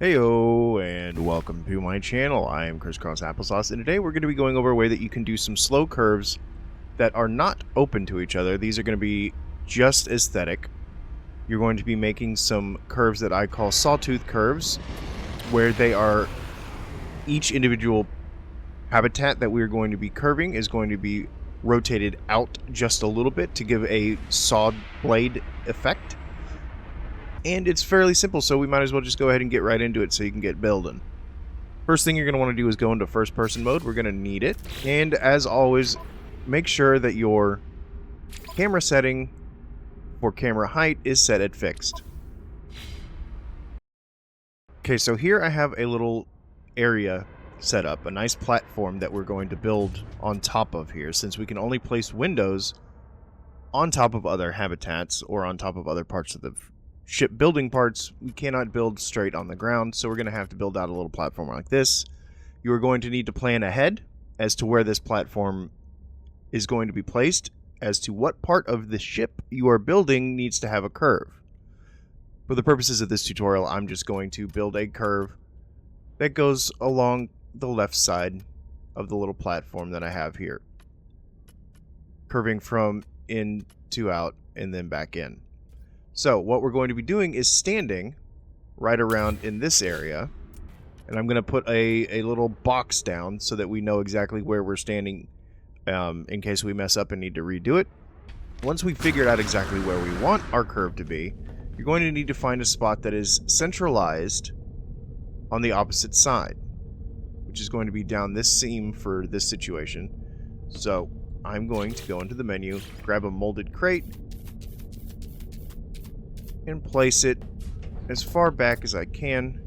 Heyo, and welcome to my channel. I am Crisscross Applesauce, and today we're going to be going over a way that you can do some slow curves that are not open to each other. These are going to be just aesthetic. You're going to be making some curves that I call sawtooth curves, where they are each individual habitat that we're going to be curving is going to be rotated out just a little bit to give a sawed blade effect. And it's fairly simple, so we might as well just go ahead and get right into it so you can get building. First thing you're going to want to do is go into first person mode. We're going to need it. And as always, make sure that your camera setting for camera height is set at fixed. Okay, so here I have a little area set up, a nice platform that we're going to build on top of here, since we can only place windows on top of other habitats or on top of other parts of the ship building parts. We cannot build straight on the ground, so we're going to have to build out a little platform like this. You are going to need to plan ahead as to where this platform is going to be placed, as to what part of the ship you are building needs to have a curve. For the purposes of this tutorial, I'm just going to build a curve that goes along the left side of the little platform that I have here, curving from in to out and then back in. So what we're going to be doing is standing right around in this area, and I'm going to put a little box down so that we know exactly where we're standing in case we mess up and need to redo it. Once we've figured out exactly where we want our curve to be, you're going to need to find a spot that is centralized on the opposite side, which is going to be down this seam for this situation. So I'm going to go into the menu, grab a molded crate, and place it as far back as I can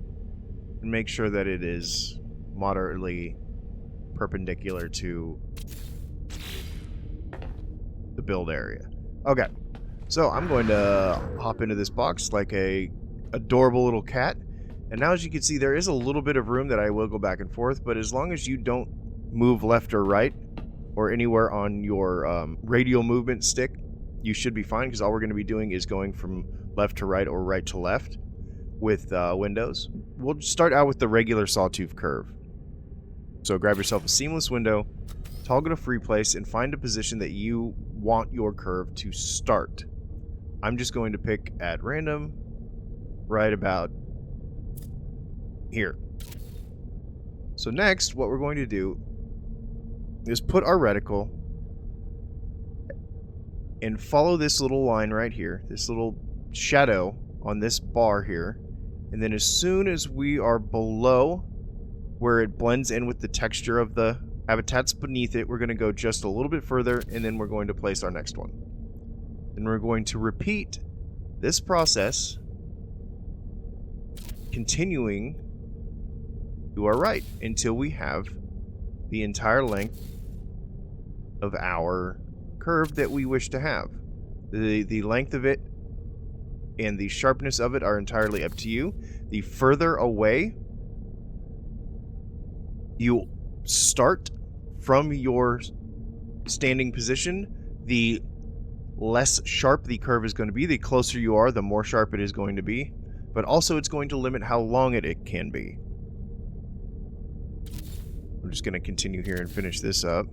and make sure that it is moderately perpendicular to the build area. Okay, so I'm going to hop into this box like a adorable little cat, and now as you can see there is a little bit of room that I will go back and forth, but as long as you don't move left or right or anywhere on your radial movement stick, you should be fine, because all we're going to be doing is going from left to right or right to left with windows. We'll start out with the regular sawtooth curve. So grab yourself a seamless window, toggle to free place, and find a position that you want your curve to start. I'm just going to pick at random right about here. So next, what we're going to do is put our reticle and follow this little line right here, this little shadow on this bar here, and then as soon as we are below where it blends in with the texture of the habitats beneath it, we're going to go just a little bit further, and then we're going to place our next one. And we're going to repeat this process, continuing to our right until we have the entire length of our curve that we wish to have. The length of it and the sharpness of it are entirely up to you. The further away you start from your standing position, the less sharp the curve is going to be. The closer you are, the more sharp it is going to be. But also it's going to limit how long it can be. I'm just going to continue here and finish this up.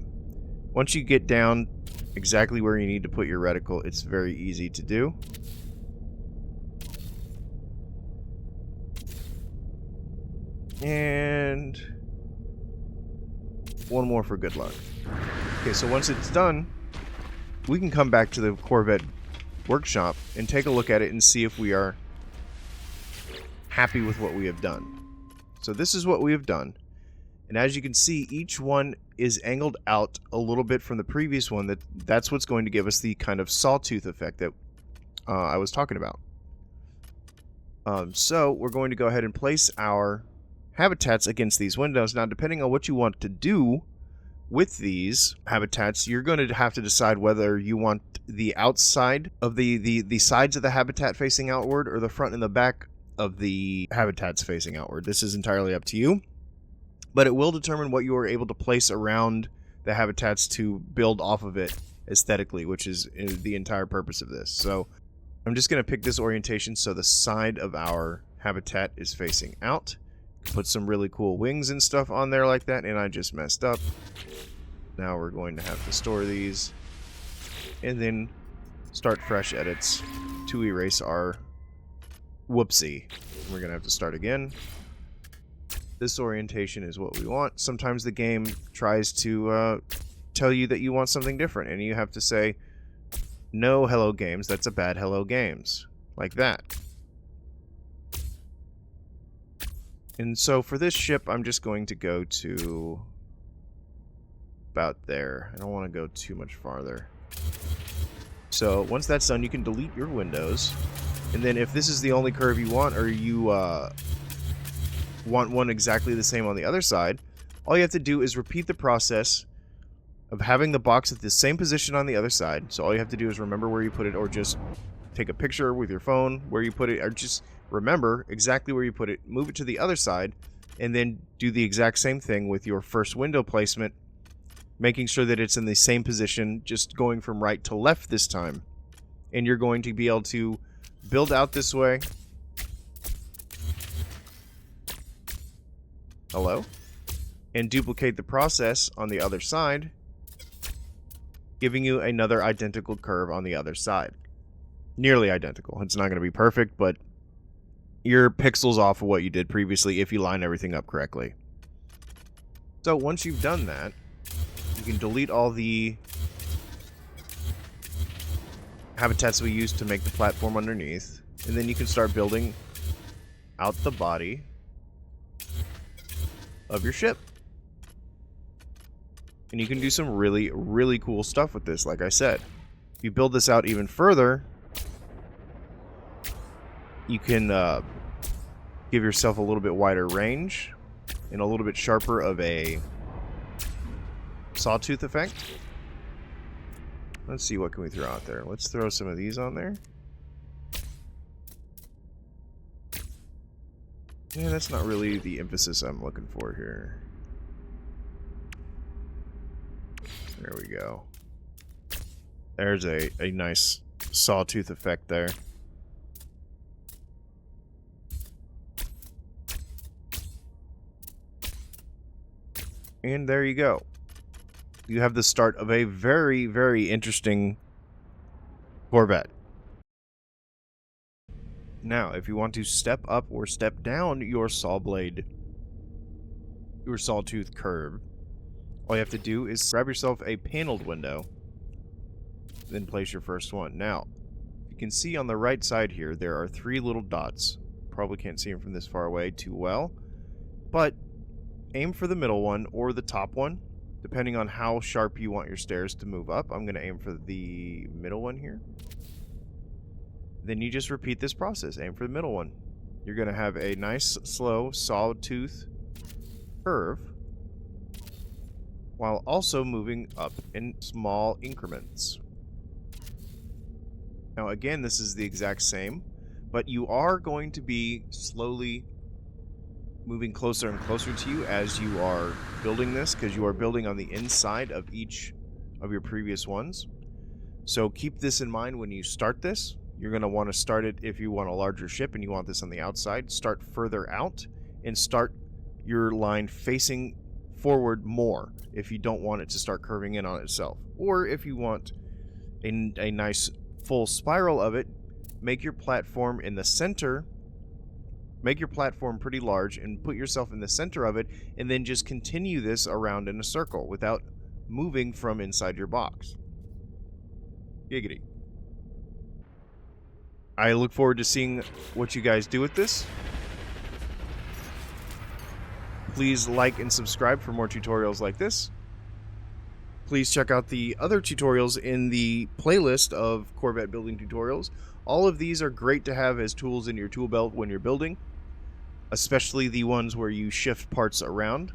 Once you get down exactly where you need to put your reticle, it's very easy to do. And one more for good luck. Okay, so once it's done, we can come back to the Corvette workshop and take a look at it and see if we are happy with what we have done. So this is what we have done. And as you can see, each one is angled out a little bit from the previous one. That's what's going to give us the kind of sawtooth effect that I was talking about. So we're going to go ahead and place our habitats against these windows. Now, depending on what you want to do with these habitats, you're going to have to decide whether you want the outside of the sides of the habitat facing outward, or the front and the back of the habitats facing outward. This is entirely up to you, but it will determine what you are able to place around the habitats to build off of it aesthetically, which is the entire purpose of this. So I'm just going to pick this orientation so the side of our habitat is facing out. Put some really cool wings and stuff on there like that, and I just messed up. Now we're going to have to store these and then start fresh edits to erase our whoopsie. We're going to have to start again. This orientation is what we want. Sometimes the game tries to tell you that you want something different, and you have to say, no, Hello Games, that's a bad Hello Games. Like that. And so for this ship, I'm just going to go to about there. I don't want to go too much farther. So once that's done, you can delete your windows. And then if this is the only curve you want, or you want one exactly the same on the other side, all you have to do is repeat the process of having the box at the same position on the other side. So all you have to do is remember where you put it, or just take a picture with your phone where you put it, or just remember exactly where you put it, move it to the other side, and then do the exact same thing with your first window placement, making sure that it's in the same position, just going from right to left this time. And you're going to be able to build out this way. Hello? And duplicate the process on the other side, giving you another identical curve on the other side. Nearly identical. It's not going to be perfect, but you're pixels off of what you did previously if you line everything up correctly. So once you've done that, you can delete all the habitats we used to make the platform underneath, and then you can start building out the body of your ship. And you can do some really, really cool stuff with this, like I said. If you build this out even further, you can give yourself a little bit wider range and a little bit sharper of a sawtooth effect. Let's see, what can we throw out there? Let's throw some of these on there. Yeah, that's not really the emphasis I'm looking for here. There we go. There's a nice sawtooth effect there. And there you go. You have the start of a very, very interesting Corvette. Now, if you want to step up or step down your saw blade, your sawtooth curve, all you have to do is grab yourself a paneled window, then place your first one. Now, you can see on the right side here, there are 3 little dots. Probably can't see them from this far away too well, but aim for the middle one or the top one, depending on how sharp you want your stairs to move up. I'm going to aim for the middle one here. Then you just repeat this process. Aim for the middle one. You're going to have a nice, slow, sawtooth curve, while also moving up in small increments. Now again, this is the exact same, but you are going to be slowly moving closer and closer to you as you are building this, because you are building on the inside of each of your previous ones. So keep this in mind when you start this. You're going to want to start it, if you want a larger ship and you want this on the outside, start further out and start your line facing forward more if you don't want it to start curving in on itself. Or if you want a nice full spiral of it, make your platform in the center. Make your platform pretty large and put yourself in the center of it, and then just continue this around in a circle without moving from inside your box. Giggity. I look forward to seeing what you guys do with this. Please like and subscribe for more tutorials like this. Please check out the other tutorials in the playlist of Corvette building tutorials. All of these are great to have as tools in your tool belt when you're building, especially the ones where you shift parts around.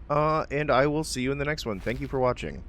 And I will see you in the next one. Thank you for watching.